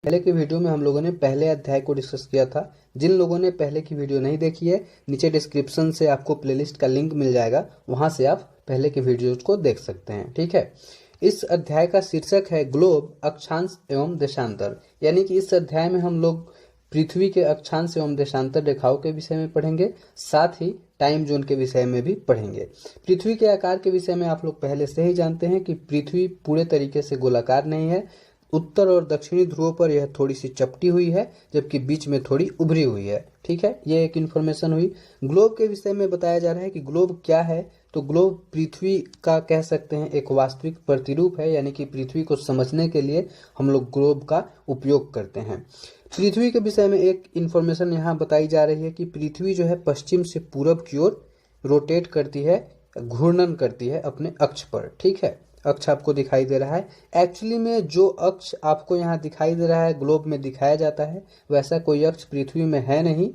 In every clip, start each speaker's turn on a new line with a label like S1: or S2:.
S1: पहले की वीडियो में हम लोगों ने पहले अध्याय को डिस्कस किया था। जिन लोगों ने पहले की वीडियो नहीं देखी है, नीचे डिस्क्रिप्शन से आपको प्लेलिस्ट का लिंक मिल जाएगा, वहां से आप पहले के वीडियोज को देख सकते हैं। ठीक है। इस अध्याय का शीर्षक है ग्लोब, अक्षांश एवं देशांतर। यानी कि इस अध्याय में हम लोग पृथ्वी के अक्षांश एवं देशांतर रेखाओं के विषय में पढ़ेंगे, साथ ही टाइम जोन के विषय में भी पढ़ेंगे। पृथ्वी के आकार के विषय में आप लोग पहले से ही जानते हैं कि पृथ्वी पूरे तरीके से गोलाकार नहीं है। उत्तर और दक्षिणी ध्रुवों पर यह थोड़ी सी चपटी हुई है, जबकि बीच में थोड़ी उभरी हुई है। ठीक है, ये एक इन्फॉर्मेशन हुई। ग्लोब के विषय में बताया जा रहा है कि ग्लोब क्या है। तो ग्लोब पृथ्वी का कह सकते हैं एक वास्तविक प्रतिरूप है, यानी कि पृथ्वी को समझने के लिए हम लोग ग्लोब का उपयोग करते हैं। पृथ्वी के विषय में एक इन्फॉर्मेशन यहाँ बताई जा रही है कि पृथ्वी जो है पश्चिम से पूरब की ओर रोटेट करती है, घूर्णन करती है अपने अक्ष पर। ठीक है, अक्ष आपको दिखाई दे रहा है। एक्चुअली में जो अक्ष आपको यहाँ दिखाई दे रहा है, ग्लोब में दिखाया जाता है, वैसा कोई अक्ष पृथ्वी में है नहीं।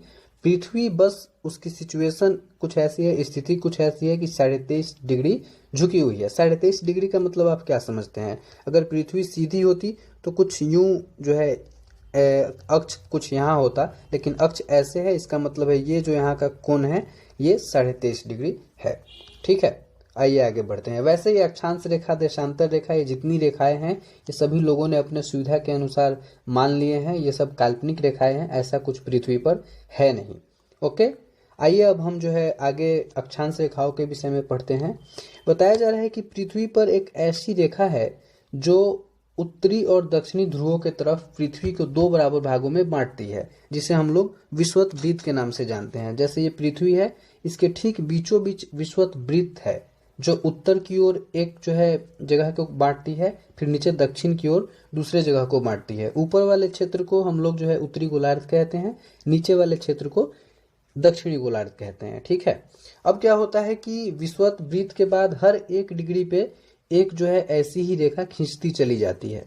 S1: पृथ्वी बस उसकी सिचुएशन कुछ ऐसी है, स्थिति कुछ ऐसी है कि 23.5 डिग्री झुकी हुई है। 23.5 डिग्री का मतलब आप क्या समझते हैं? अगर पृथ्वी सीधी होती तो कुछ यूं जो है अक्ष कुछ यहाँ होता, लेकिन अक्ष ऐसे है, इसका मतलब है ये जो यहाँ का कोण है ये 23.5 डिग्री है। ठीक है, आइए आगे बढ़ते हैं। वैसे ही अक्षांश रेखा, देशांतर रेखा, ये जितनी रेखाएं हैं ये सभी लोगों ने अपने सुविधा के अनुसार मान लिए हैं। ये सब काल्पनिक रेखाएं हैं, ऐसा कुछ पृथ्वी पर है नहीं। ओके, आइए अब हम जो है आगे अक्षांश रेखाओं के विषय में पढ़ते हैं। बताया जा रहा है कि पृथ्वी पर एक ऐसी रेखा है जो उत्तरी और दक्षिणी ध्रुवों के तरफ पृथ्वी को 2 बराबर भागों में बांटती है, जिसे हम लोग विषुवत वृत्त के नाम से जानते हैं। जैसे ये पृथ्वी है, इसके ठीक बीचों बीच विषुवत वृत्त है जो उत्तर की ओर एक जो है जगह को बांटती है, फिर नीचे दक्षिण की ओर दूसरे जगह को बांटती है। ऊपर वाले क्षेत्र को हम लोग जो है उत्तरी गोलार्ध कहते हैं, नीचे वाले क्षेत्र को दक्षिणी गोलार्ध कहते हैं। ठीक है, अब क्या होता है कि विषुवत वृत्त के बाद हर 1 डिग्री पे एक जो है ऐसी ही रेखा खींचती चली जाती है,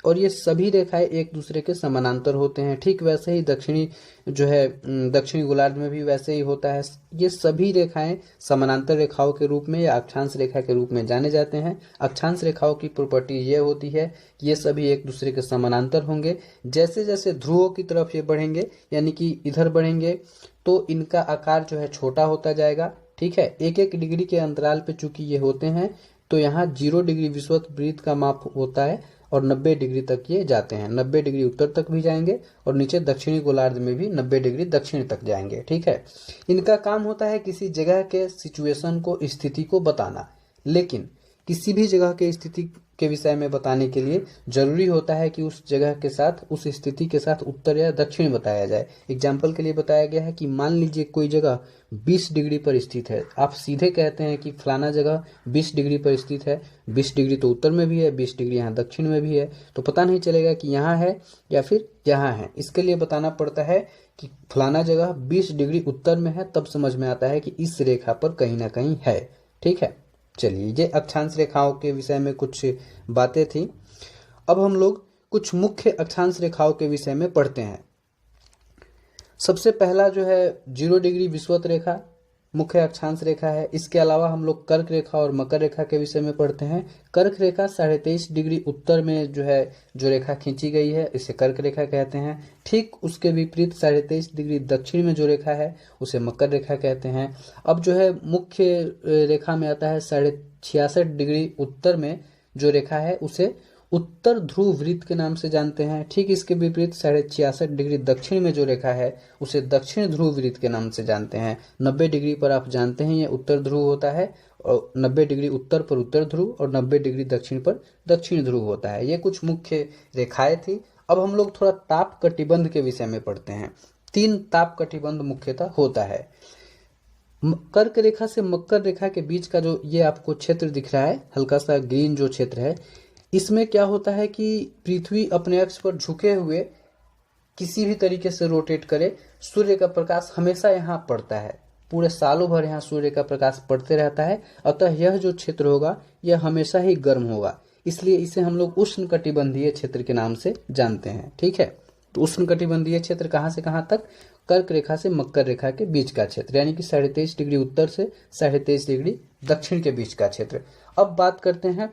S1: और ये सभी रेखाएं एक दूसरे के समानांतर होते हैं। ठीक वैसे ही दक्षिणी जो है दक्षिणी गोलार्ध में भी वैसे ही होता है। ये सभी रेखाएं समानांतर रेखाओं के रूप में या अक्षांश रेखा के रूप में जाने जाते हैं। अक्षांश रेखाओं की प्रॉपर्टी ये होती है कि ये सभी एक दूसरे के समानांतर होंगे। जैसे जैसे ध्रुवों की तरफ ये बढ़ेंगे, यानी कि इधर बढ़ेंगे, तो इनका आकार जो है छोटा होता जाएगा। ठीक है, 1-1 डिग्री के अंतराल पे चूंकि ये होते हैं, तो यहाँ 0 डिग्री विषुवत वृत्त का माप होता है और 90 डिग्री तक ये जाते हैं। 90 डिग्री उत्तर तक भी जाएंगे और नीचे दक्षिणी गोलार्ध में भी 90 डिग्री दक्षिण तक जाएंगे। ठीक है, इनका काम होता है किसी जगह के सिचुएशन को, स्थिति को बताना। लेकिन किसी भी जगह के स्थिति के विषय में बताने के लिए जरूरी होता है कि उस जगह के साथ, उस स्थिति के साथ उत्तर या दक्षिण बताया जाए। एग्जाम्पल के लिए बताया गया है कि मान लीजिए कोई जगह 20 डिग्री पर स्थित है, आप सीधे कहते हैं कि फलाना जगह 20 डिग्री पर स्थित है। 20 डिग्री तो उत्तर में भी है, 20 डिग्री यहाँ दक्षिण में भी है, तो पता नहीं चलेगा कि यहाँ है या फिर यहाँ है। इसके लिए बताना पड़ता है कि फलाना जगह 20 डिग्री उत्तर में है, तब समझ में आता है कि इस रेखा पर कहीं ना कहीं है। ठीक है, चलिए, ये अक्षांश रेखाओं के विषय में कुछ बातें थी। अब हम लोग कुछ मुख्य अक्षांश रेखाओं के विषय में पढ़ते हैं। सबसे पहला जो है 0 डिग्री विषुवत रेखा मुख्य अक्षांश रेखा है। इसके अलावा हम लोग कर्क रेखा और मकर रेखा के विषय में पढ़ते हैं। कर्क रेखा 23.5 डिग्री उत्तर में जो है जो रेखा खींची गई है, इसे कर्क रेखा कहते हैं। ठीक उसके विपरीत 23.5 डिग्री दक्षिण में जो रेखा है उसे मकर रेखा कहते हैं। अब जो है मुख्य रेखा में आता है 66.5 डिग्री उत्तर में जो रेखा है उसे उत्तर ध्रुव वृत्त के नाम से जानते हैं। ठीक इसके विपरीत 66.5 डिग्री दक्षिण में जो रेखा है उसे दक्षिण ध्रुव वृत्त के नाम से जानते हैं। 90 डिग्री पर आप जानते हैं ये उत्तर ध्रुव होता है, और 90 डिग्री उत्तर पर उत्तर ध्रुव और 90 डिग्री दक्षिण पर दक्षिण ध्रुव होता है। ये कुछ मुख्य रेखाएं थी। अब हम लोग थोड़ा ताप कटिबंध के विषय में पढ़ते हैं। 3 ताप कटिबंध मुख्यतः होता है। कर्क रेखा से मकर रेखा के बीच का जो ये आपको क्षेत्र दिख रहा है, हल्का सा ग्रीन जो क्षेत्र है, इसमें क्या होता है कि पृथ्वी अपने अक्ष पर झुके हुए किसी भी तरीके से रोटेट करे, सूर्य का प्रकाश हमेशा यहाँ पड़ता है। पूरे सालों भर यहाँ सूर्य का प्रकाश पड़ते रहता है। अतः यह जो क्षेत्र होगा यह हमेशा ही गर्म होगा, इसलिए इसे हम लोग उष्णकटिबंधीय क्षेत्र के नाम से जानते हैं। ठीक है, तो उष्णकटिबंधीय क्षेत्र कहाँ से कहाँ तक? कर्क रेखा से मकर रेखा के बीच का क्षेत्र, यानी कि 23.5 डिग्री उत्तर से 23.5 डिग्री दक्षिण के बीच का क्षेत्र। अब बात करते हैं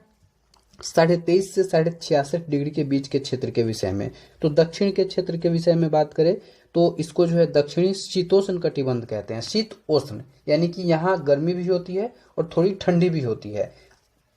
S1: 23.5 से 66.5 डिग्री के बीच के क्षेत्र के विषय में। तो दक्षिण के क्षेत्र के विषय में बात करें तो इसको जो है दक्षिणी शीतोष्ण कटिबंध कहते हैं। शीत उष्ण यानी कि यहाँ गर्मी भी होती है और थोड़ी ठंडी भी होती है।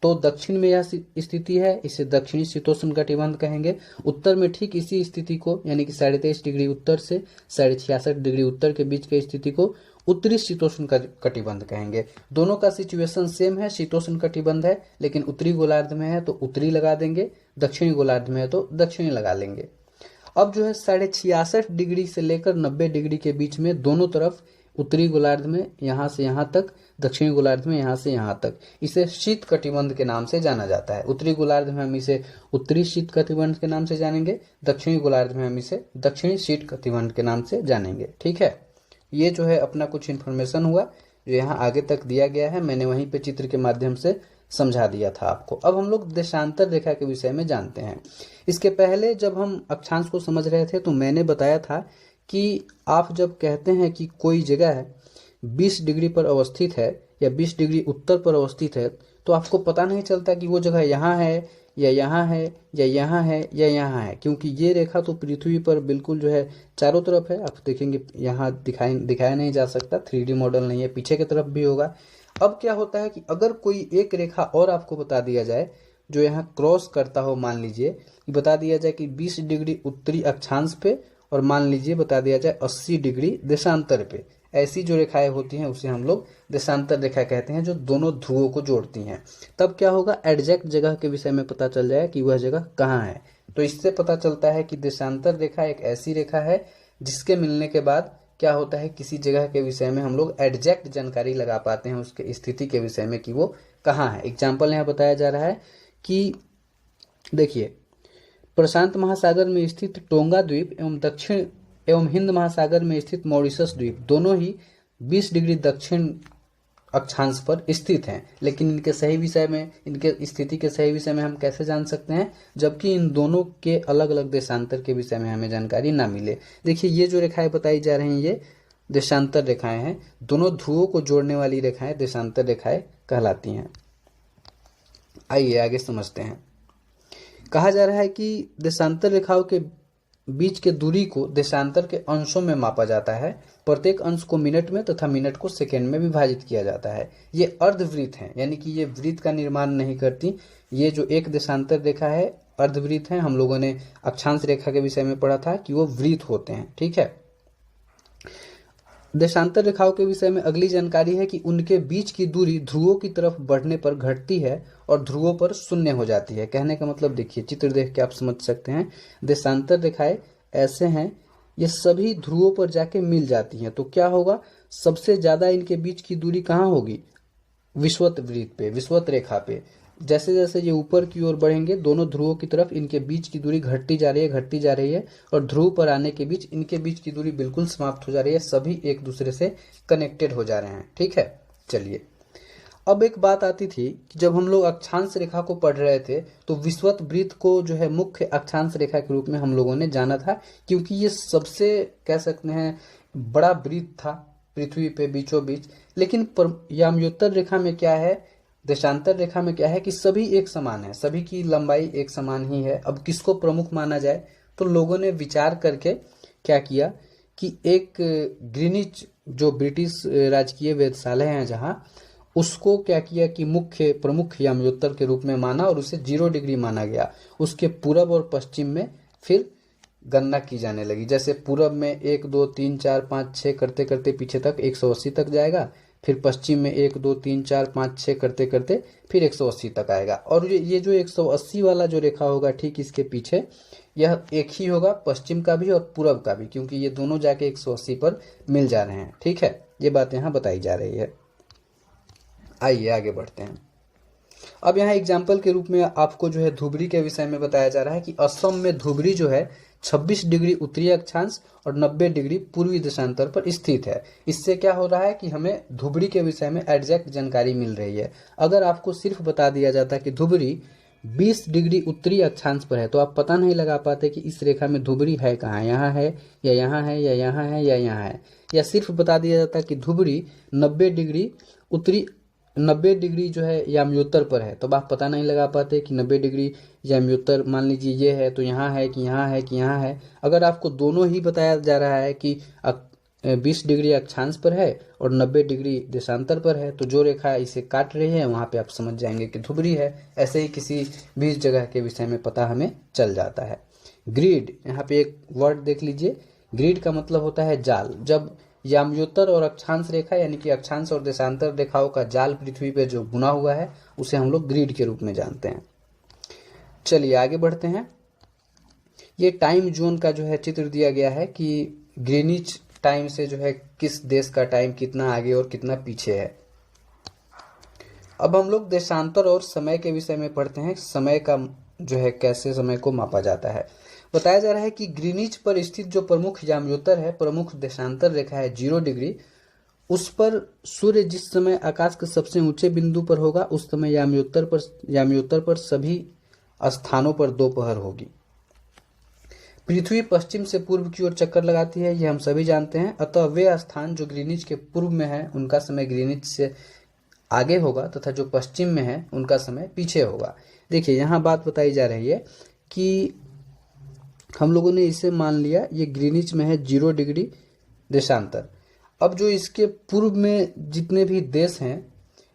S1: तो दक्षिण में यह स्थिति है, इसे दक्षिणी शीतोष्ण कटिबंध कहेंगे। उत्तर में ठीक इसी स्थिति को यानी कि 23.5 डिग्री उत्तर से 66.5 डिग्री उत्तर के बीच की स्थिति को उत्तरी शीतोष्ण कटिबंध कहेंगे। दोनों का सिचुएशन सेम है, शीतोष्ण कटिबंध है, लेकिन उत्तरी गोलार्ध में है तो उत्तरी लगा देंगे, दक्षिणी गोलार्ध में है तो दक्षिणी लगा लेंगे। अब जो है 66.5 डिग्री से लेकर 90 डिग्री के बीच में दोनों तरफ उत्तरी गोलार्ध में यहाँ से यहाँ तक, दक्षिणी गोलार्ध में यहाँ से यहाँ तक, इसे शीत कटिबंध के नाम से जाना जाता है। उत्तरी गोलार्ध में हम इसे उत्तरी शीत कटिबंध के नाम से जानेंगे, दक्षिणी गोलार्ध में हम इसे दक्षिणी शीत कटिबंध के नाम से जानेंगे। ठीक है, ये जो है अपना कुछ इन्फॉर्मेशन हुआ जो यहाँ आगे तक दिया गया है, मैंने वहीं पे चित्र के माध्यम से समझा दिया था आपको। अब हम लोग देशांतर रेखा के विषय में जानते हैं। इसके पहले जब हम अक्षांश को समझ रहे थे तो मैंने बताया था कि आप जब कहते हैं कि कोई जगह है 20 डिग्री पर अवस्थित है या 20 डिग्री उत्तर पर अवस्थित है तो आपको पता नहीं चलता कि वो जगह यहाँ है या यहाँ है या यहाँ है या यहाँ है, क्योंकि ये रेखा तो पृथ्वी पर बिल्कुल जो है चारों तरफ है। आप देखेंगे यहाँ दिखाया नहीं जा सकता, 3D मॉडल नहीं है, पीछे की तरफ भी होगा। अब क्या होता है कि अगर कोई एक रेखा और आपको बता दिया जाए जो यहाँ क्रॉस करता हो, मान लीजिए कि बता दिया जाए कि 20 डिग्री उत्तरी अक्षांश पे और मान लीजिए बता दिया जाए 80 डिग्री देशांतर पे, ऐसी जो रेखाएं होती हैं उसे हम लोग देशांतर रेखा कहते हैं, जो दोनों ध्रुवों को जोड़ती हैं। तब क्या होगा, एग्जैक्ट जगह के विषय में पता चल जाए कि वह जगह कहाँ है। तो इससे पता चलता है कि देशांतर रेखा एक ऐसी रेखा है जिसके मिलने के बाद क्या होता है, किसी जगह के विषय में हम लोग एग्जैक्ट जानकारी लगा पाते हैं उसके स्थिति के विषय में कि वो कहाँ है। एग्जाम्पल यहाँ बताया जा रहा है कि देखिए, प्रशांत महासागर में स्थित टोंगा द्वीप एवं दक्षिण एवं हिंद महासागर में स्थित मॉरिशस द्वीप दोनों ही 20 डिग्री दक्षिण अक्षांश पर स्थित हैं, लेकिन इनके सही विषय में, इनके स्थिति के सही विषय में हम कैसे जान सकते हैं, जबकि इन दोनों के अलग अलग देशांतर के विषय में हमें जानकारी ना मिले। देखिए, ये जो रेखाएं बताई जा रही हैं ये देशांतर रेखाएं हैं, दोनों ध्रुवों को जोड़ने वाली रेखाएं देशांतर रेखाएं कहलाती हैं। आइए आगे समझते हैं। कहा जा रहा है कि देशांतर रेखाओं के बीच के दूरी को देशांतर के अंशों में मापा जाता है। प्रत्येक अंश को मिनट में तथा मिनट को सेकंड में विभाजित किया जाता है। ये अर्धवृत्त हैं, यानी कि ये वृत्त का निर्माण नहीं करती। ये जो एक देशांतर रेखा है अर्धवृत्त है। हम लोगों ने अक्षांश रेखा के विषय में पढ़ा था कि वो वृत्त होते हैं। ठीक है, देशांतर रेखाओं के विषय में अगली जानकारी है कि उनके बीच की दूरी ध्रुवों की तरफ बढ़ने पर घटती है और ध्रुवों पर शून्य हो जाती है। कहने का मतलब देखिए, चित्र देख के आप समझ सकते हैं। देशांतर रेखाएं ऐसे हैं, ये सभी ध्रुवों पर जाके मिल जाती हैं। तो क्या होगा, सबसे ज्यादा इनके बीच की दूरी कहाँ होगी, विषुवत वृत्त पे, विषुवत रेखा पे। जैसे जैसे ये ऊपर की ओर बढ़ेंगे दोनों ध्रुवों की तरफ इनके बीच की दूरी घटती जा रही है और ध्रुव पर आने के बीच इनके बीच की दूरी बिल्कुल समाप्त हो जा रही है। सभी एक दूसरे से कनेक्टेड हो जा रहे हैं। ठीक है, चलिए अब एक बात आती थी कि जब हम लोग अक्षांश रेखा को पढ़ रहे थे तो विषुवत वृत्त को जो है मुख्य अक्षांश रेखा के रूप में हम लोगों ने जाना था, क्योंकि ये सबसे कह सकते हैं बड़ा वृत्त था पृथ्वी पे बीचों बीच। लेकिन याम्योत्तर रेखा में क्या है, देशांतर रेखा में क्या है कि सभी एक समान है, सभी की लंबाई एक समान ही है। अब किसको प्रमुख माना जाए, तो लोगों ने विचार करके क्या किया कि एक ग्रीनिच जो ब्रिटिश राजकीय वेधशाला है जहाँ, उसको क्या किया कि मुख्य प्रमुख याम्योत्तर के रूप में माना और उसे 0 डिग्री माना गया। उसके पूरब और पश्चिम में फिर गणना की जाने लगी। जैसे पूरब में 1 2 3 4 5 6 करते करते पीछे तक 180 तक जाएगा, फिर पश्चिम में 1 2 3 4 5 6 करते करते फिर 180 तक आएगा। और ये जो 180 वाला जो रेखा होगा ठीक इसके पीछे, यह एक ही होगा पश्चिम का भी और पूरब का भी, क्योंकि ये दोनों जाके 180 पर मिल जा रहे हैं। ठीक है, ये बात यहाँ बताई जा रही है। आइए आगे बढ़ते हैं। अब यहाँ एग्जाम्पल के रूप में आपको जो है धुबरी के विषय में बताया जा रहा है कि असम में धुबरी जो है 26 डिग्री उत्तरी अक्षांश और 90 डिग्री पूर्वी देशांतर पर स्थित है। इससे क्या हो रहा है कि हमें धुबरी के विषय में एग्जैक्ट जानकारी मिल रही है। अगर आपको सिर्फ बता दिया जाता कि धुबरी 20 डिग्री उत्तरी अक्षांश पर है तो आप पता नहीं लगा पाते कि इस रेखा में धुबरी है कहाँ, यहाँ है या यहाँ है या यहाँ है या यहाँ है। या सिर्फ बता दिया जाता कि धुबरी 90 डिग्री उत्तरी 90 डिग्री जो है याम्योत्तर पर है, तब आप पता नहीं लगा पाते कि 90 डिग्री याम्योत्तर मान लीजिए ये है तो यहाँ है कि यहाँ है कि यहाँ है। अगर आपको दोनों ही बताया जा रहा है कि 20 डिग्री अक्षांश पर है और 90 डिग्री देशांतर पर है, तो जो रेखा इसे काट रही है वहाँ पे आप समझ जाएंगे कि ध्रुवीय है। ऐसे ही किसी भी जगह के विषय में पता हमें चल जाता है। ग्रिड, यहाँ पे एक वर्ड देख लीजिए, ग्रिड का मतलब होता है जाल। जब याम्योत्तर और अक्षांश रेखा यानी कि अक्षांश और देशांतर रेखाओं का जाल पृथ्वी पे जो बुना हुआ है उसे हम लोग ग्रिड के रूप में जानते हैं। चलिए आगे बढ़ते हैं। ये टाइम जोन का जो है चित्र दिया गया है कि ग्रीनिच टाइम से जो है किस देश का टाइम कितना आगे और कितना पीछे है। अब हम लोग देशांतर और समय के विषय में पढ़ते हैं। समय का जो है कैसे समय को मापा जाता है। बताया जा रहा है कि ग्रीनिच पर स्थित जो प्रमुख याम्योत्तर है, प्रमुख देशांतर रेखा है 0 डिग्री, उस पर सूर्य जिस समय आकाश के सबसे ऊंचे बिंदु पर होगा उस समय याम्योत्तर पर सभी स्थानों पर दोपहर होगी। पृथ्वी पश्चिम से पूर्व की ओर चक्कर लगाती है, यह हम सभी जानते हैं। अतः वे स्थान जो ग्रीनिच के पूर्व में है उनका समय ग्रीनिच से आगे होगा तथा जो पश्चिम में है उनका समय पीछे होगा। देखिए यहाँ बात बताई जा रही है कि हम लोगों ने इसे मान लिया ये ग्रीनिच में है 0 डिग्री देशांतर। अब जो इसके पूर्व में जितने भी देश हैं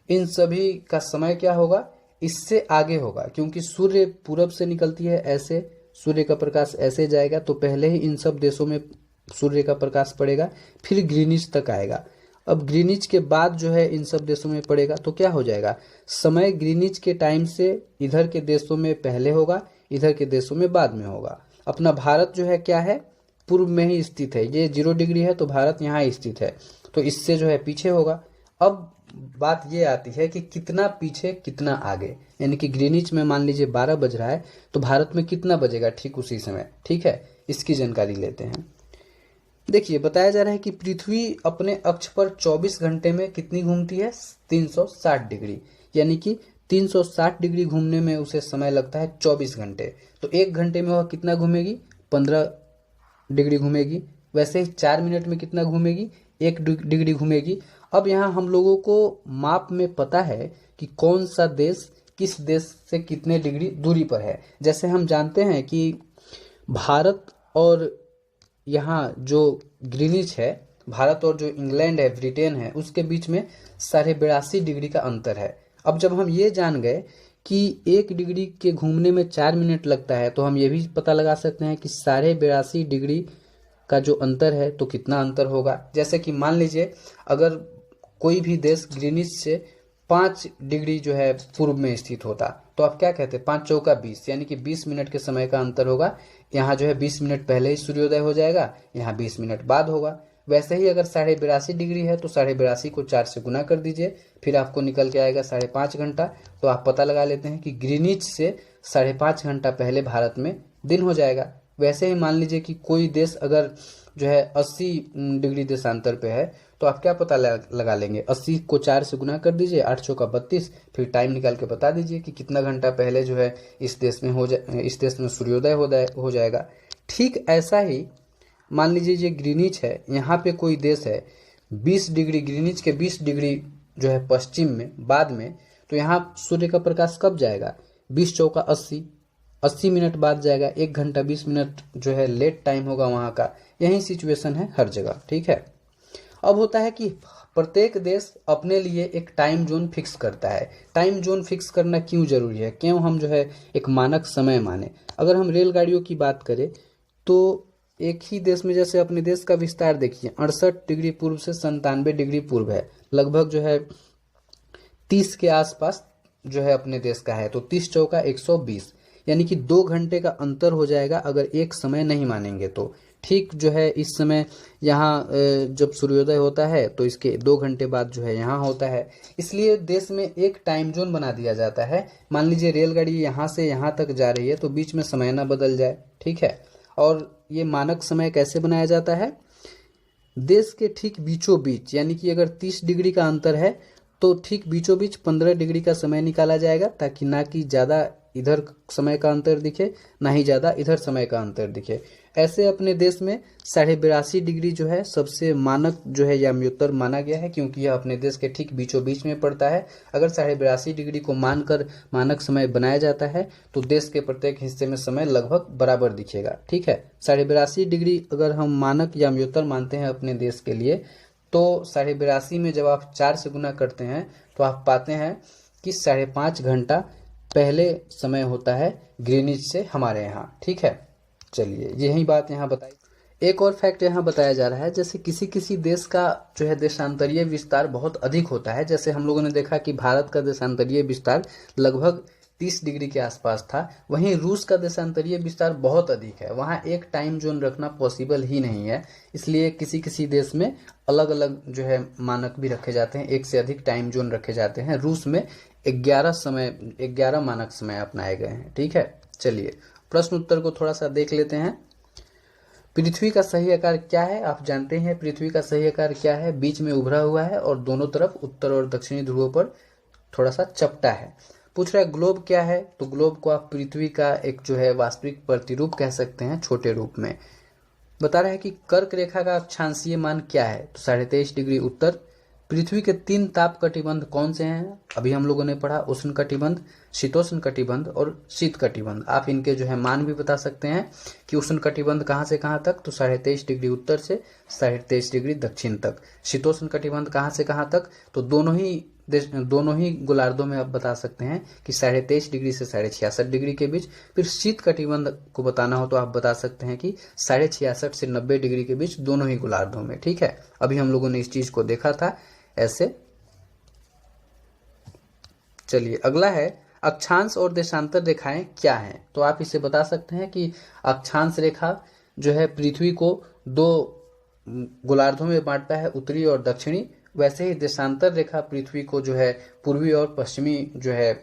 S1: इन सभी का समय क्या होगा, इससे आगे होगा, क्योंकि सूर्य पूरब से निकलती है, ऐसे सूर्य का प्रकाश ऐसे जाएगा तो पहले ही इन सब देशों में सूर्य का प्रकाश पड़ेगा, फिर ग्रीनिच तक आएगा। अब ग्रीनिच के बाद जो है इन सब देशों में पड़ेगा तो क्या हो जाएगा, समय ग्रीनिच के टाइम से इधर के देशों में पहले होगा, इधर के देशों में बाद में होगा। अपना भारत जो है क्या है, पूर्व में ही स्थित है। ये 0 डिग्री है तो भारत यहाँ स्थित है, तो इससे जो है पीछे होगा। अब बात ये आती है कि कितना पीछे कितना आगे, यानी कि ग्रीनिच में मान लीजिए 12 बज रहा है तो भारत में कितना बजेगा ठीक उसी समय। ठीक है, इसकी जानकारी लेते हैं। देखिए बताया जा रहा है कि पृथ्वी अपने अक्ष पर 24 घंटे में कितनी घूमती है, 360 डिग्री, यानी कि 360 डिग्री घूमने में उसे समय लगता है 24 घंटे। तो 1 घंटे में वह कितना घूमेगी, 15 डिग्री घूमेगी। वैसे ही 4 मिनट में कितना घूमेगी, 1 डिग्री घूमेगी। अब यहाँ हम लोगों को माप में पता है कि कौन सा देश किस देश से कितने डिग्री दूरी पर है। जैसे हम जानते हैं कि भारत और यहाँ जो ग्रीनिच है, भारत और जो इंग्लैंड है, ब्रिटेन है, उसके बीच में 82.5 डिग्री का अंतर है। अब जब हम ये जान गए कि 1 डिग्री के घूमने में 4 मिनट लगता है तो हम ये भी पता लगा सकते हैं कि 82.5 डिग्री का जो अंतर है तो कितना अंतर होगा। जैसे कि मान लीजिए अगर कोई भी देश ग्रीनिच से 5 डिग्री जो है पूर्व में स्थित होता तो आप क्या कहते, 5 चौका 20, यानी कि 20 मिनट के समय का अंतर होगा। यहाँ जो है 20 मिनट पहले ही सूर्योदय हो जाएगा, यहाँ 20 मिनट बाद होगा। वैसे ही अगर 82.5 डिग्री है तो 82.5 को 4 से गुना कर दीजिए, फिर आपको निकल के आएगा 5.5 घंटा। तो आप पता लगा लेते हैं कि ग्रीनिच से 5.5 घंटा पहले भारत में दिन हो जाएगा। वैसे ही मान लीजिए कि कोई देश अगर जो है 80 डिग्री देशांतर पे है तो आप क्या पता लगा लेंगे, 80 को 4 से गुना कर दीजिए, 8 चौका 32, फिर टाइम निकाल के बता दीजिए कि कितना घंटा पहले जो है इस देश में सूर्योदय हो जाएगा। ठीक ऐसा ही मान लीजिए ये ग्रीनिच है, यहाँ पे कोई देश है 20 डिग्री, ग्रीनिच के 20 डिग्री जो है पश्चिम में बाद में, तो यहाँ सूर्य का प्रकाश कब जाएगा, 20 चौका 80 मिनट बाद जाएगा। 1 घंटा 20 मिनट जो है लेट टाइम होगा वहाँ का। यही सिचुएशन है हर जगह। ठीक है, अब होता है कि प्रत्येक देश अपने लिए एक टाइम जोन फिक्स करता है। टाइम जोन फिक्स करना क्यों जरूरी है, क्यों हम जो है एक मानक समय माने। अगर हम रेलगाड़ियों की बात करें तो एक ही देश में, जैसे अपने देश का विस्तार देखिए, 68 डिग्री पूर्व से 97 डिग्री पूर्व है, लगभग जो है 30 के आसपास जो है अपने देश का है। तो 30 चौका 120, यानी कि 2 घंटे का अंतर हो जाएगा अगर एक समय नहीं मानेंगे तो। ठीक जो है इस समय यहाँ जब सूर्योदय होता है तो इसके 2 घंटे बाद जो है यहाँ होता है। इसलिए देश में एक टाइम जोन बना दिया जाता है। मान लीजिए रेलगाड़ी यहाँ से यहाँ तक जा रही है तो बीच में समय ना बदल जाए। ठीक है, और ये मानक समय कैसे बनाया जाता है, देश के ठीक बीचों बीच, यानी कि अगर 30 डिग्री का अंतर है तो ठीक बीचों बीच 15 डिग्री का समय निकाला जाएगा, ताकि ना कि ज़्यादा इधर समय का अंतर दिखे, ना ही ज़्यादा इधर समय का अंतर दिखे। ऐसे अपने देश में 82.5 डिग्री जो है सबसे मानक जो है याम्योत्तर माना गया है, क्योंकि यह अपने देश के ठीक बीचों बीच में पड़ता है। अगर 82.5 डिग्री को मानकर मानक समय बनाया जाता है तो देश के प्रत्येक हिस्से में समय लगभग बराबर दिखेगा। ठीक है, 82.5 डिग्री अगर हम मानक याम्योत्तर मानते हैं अपने देश के लिए, तो 82.5 में जब आप 4 से गुना करते हैं तो आप पाते हैं कि 5.5 घंटा पहले समय होता है ग्रीनिच से हमारे यहाँ। ठीक है, चलिए यही बात यहाँ बताई। एक और फैक्ट यहाँ बताया जा रहा है, जैसे किसी किसी देश का जो है देशांतरीय विस्तार बहुत अधिक होता है। जैसे हम लोगों ने देखा कि भारत का देशांतरीय विस्तार लगभग 30 डिग्री के आसपास था, वहीं रूस का देशांतरीय विस्तार बहुत अधिक है। वहाँ एक टाइम जोन रखना पॉसिबल ही नहीं है, इसलिए किसी किसी देश में अलग अलग जो है मानक भी रखे जाते हैं, एक से अधिक टाइम जोन रखे जाते हैं। रूस में 11 मानक समय अपनाए गए हैं। ठीक है, चलिए प्रश्न उत्तर को थोड़ा सा देख लेते हैं। पृथ्वी का सही आकार क्या है? आप जानते हैं पृथ्वी का सही आकार क्या है। बीच में उभरा हुआ है और दोनों तरफ उत्तर और दक्षिणी ध्रुवों पर थोड़ा सा चपटा है। पूछ रहा है ग्लोब क्या है, तो ग्लोब को आप पृथ्वी का एक जो है वास्तविक प्रतिरूप कह सकते हैं, छोटे रूप में। बता रहा है कि कर्क रेखा का अक्षांशीय मान क्या है, तो 23.5 डिग्री उत्तर। पृथ्वी के 3 ताप कटिबंध कौन से हैं? अभी हम लोगों ने पढ़ा, उष्ण कटिबंध, शीतोष्ण कटिबंध और शीत कटिबंध। आप इनके जो है मान भी बता सकते हैं कि उष्ण कटिबंध कहाँ से कहाँ तक, तो 23.5 डिग्री उत्तर से 23.5 डिग्री दक्षिण तक। शीतोष्ण कटिबंध कहाँ से कहाँ तक, तो दोनों ही गोलार्धों में आप बता सकते हैं कि 23.5 डिग्री से 66.5 डिग्री के बीच। फिर शीत कटिबंध को बताना हो तो आप बता सकते हैं कि 66.5 से 90 डिग्री के बीच, दोनों ही गोलार्धों में। ठीक है, अभी हम लोगों ने इस चीज को देखा था ऐसे। चलिए अगला है अक्षांश और देशांतर रेखाएं क्या हैं, तो आप इसे बता सकते हैं कि अक्षांश रेखा जो है पृथ्वी को 2 गोलार्धों में बांटता है, उत्तरी और दक्षिणी। वैसे ही देशांतर रेखा पृथ्वी को जो है पूर्वी और पश्चिमी जो है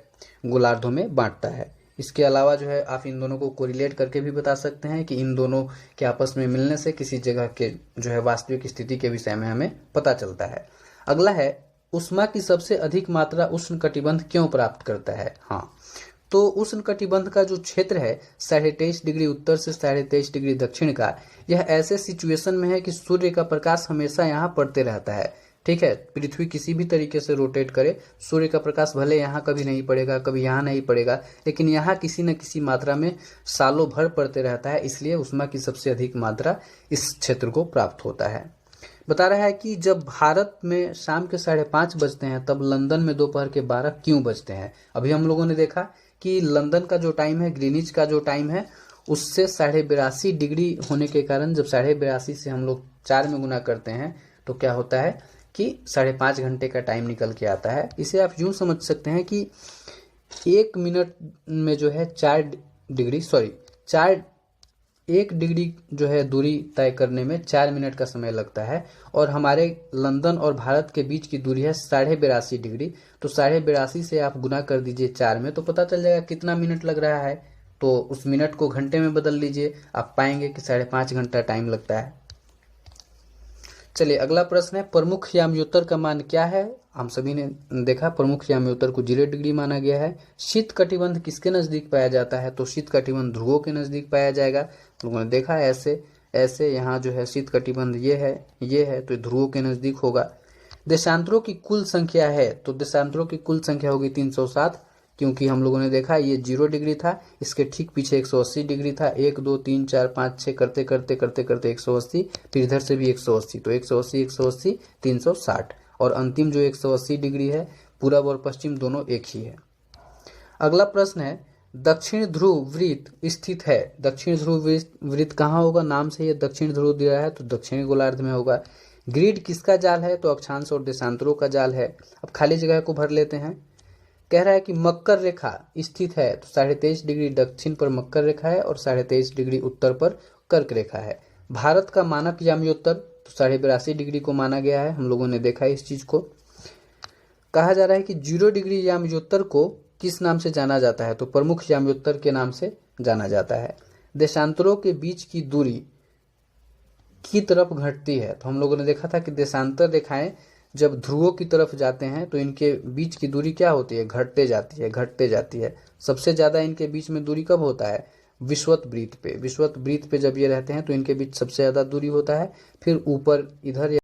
S1: गोलार्धों में बांटता है। इसके अलावा जो है आप इन दोनों को कोरिलेट करके भी बता सकते हैं कि इन दोनों के आपस में मिलने से किसी जगह के जो है वास्तविक स्थिति के विषय में हमें पता चलता है। अगला है उष्मा की सबसे अधिक मात्रा उष्ण कटिबंध क्यों प्राप्त करता है? हाँ, तो उष्ण कटिबंध का जो क्षेत्र है 23.5 डिग्री उत्तर से 23.5 डिग्री दक्षिण का, यह ऐसे सिचुएशन में है कि सूर्य का प्रकाश हमेशा यहाँ पड़ते रहता है। ठीक है, पृथ्वी किसी भी तरीके से रोटेट करे, सूर्य का प्रकाश भले यहाँ कभी नहीं पड़ेगा, कभी यहाँ नहीं पड़ेगा, लेकिन यहाँ किसी न किसी मात्रा में सालों भर पड़ते रहता है, इसलिए उष्मा की सबसे अधिक मात्रा इस क्षेत्र को प्राप्त होता है। बता रहा है कि जब भारत में शाम के 5:30 बजते हैं तब लंदन में दोपहर के 12 क्यों बजते हैं? अभी हम लोगों ने देखा कि लंदन का जो टाइम है, ग्रीनिच का जो टाइम है, उससे 82.5 डिग्री होने के कारण जब 82.5 से हम लोग 4 में गुना करते हैं तो क्या होता है कि 5.5 घंटे का टाइम निकल के आता है। इसे आप यूं समझ सकते हैं कि 1 मिनट में जो है 1 डिग्री जो है दूरी तय करने में 4 मिनट का समय लगता है, और हमारे लंदन और भारत के बीच की दूरी है 82.5 डिग्री। तो 82.5 से आप गुना कर दीजिए 4 में, तो पता चल जाएगा कितना मिनट लग रहा है। तो उस मिनट को घंटे में बदल लीजिए, आप पाएंगे कि 5.5 घंटा टाइम लगता है। चलिए अगला प्रश्न है प्रमुख याम्योत्तर का मान क्या है? हम सभी ने देखा प्रमुख याम्योत्तर को 0 डिग्री माना गया है। शीत कटिबंध किसके नजदीक पाया जाता है? तो शीत कटिबंध ध्रुवों के नजदीक पाया जाएगा। लोगों ने देखा ऐसे यहाँ जो है शीत कटिबंध ये है तो ध्रुवों के नजदीक होगा। देशांतरों की कुल संख्या है, तो देशांतरों की कुल संख्या होगी 307, क्योंकि हम लोगों ने देखा ये 0 डिग्री था, इसके ठीक पीछे 180 डिग्री था। 1 2 3 4 5 6 करते करते 180, फिर इधर से भी 180, तो 180 360, और अंतिम जो 180 डिग्री है पूरब और पश्चिम दोनों एक ही है। अगला प्रश्न है दक्षिण ध्रुव वृत्त स्थित है। दक्षिण ध्रुव वृत्त कहाँ होगा? नाम से ये दक्षिण ध्रुव दिया है तो दक्षिणी गोलार्ध में होगा। ग्रिड किसका जाल है? तो अक्षांश और देशांतरों का जाल है। अब खाली जगह को भर लेते हैं। कह रहा है कि मकर रेखा स्थित है, तो 23.5 डिग्री दक्षिण पर मकर रेखा है और 23.5 डिग्री उत्तर पर कर्क रेखा है। भारत का मानक याम्योत्तर तो 82.5 डिग्री को माना गया है, हम लोगों ने देखा इस चीज को। कहा जा रहा है कि 0 डिग्री याम्योत्तर को किस नाम से जाना जाता है? तो प्रमुख याम्योत्तर के नाम से जाना जाता है। देशांतरों के बीच की दूरी की तरफ घटती है, तो हम लोगों ने देखा था कि देशांतर रेखाएं जब ध्रुवों की तरफ जाते हैं तो इनके बीच की दूरी क्या होती है, घटते जाती है, घटते जाती है। सबसे ज़्यादा इनके बीच में दूरी कब होता है, विषुवत वृत्त पे। विषुवत वृत्त पे जब ये रहते हैं तो इनके बीच सबसे ज़्यादा दूरी होता है। फिर ऊपर इधर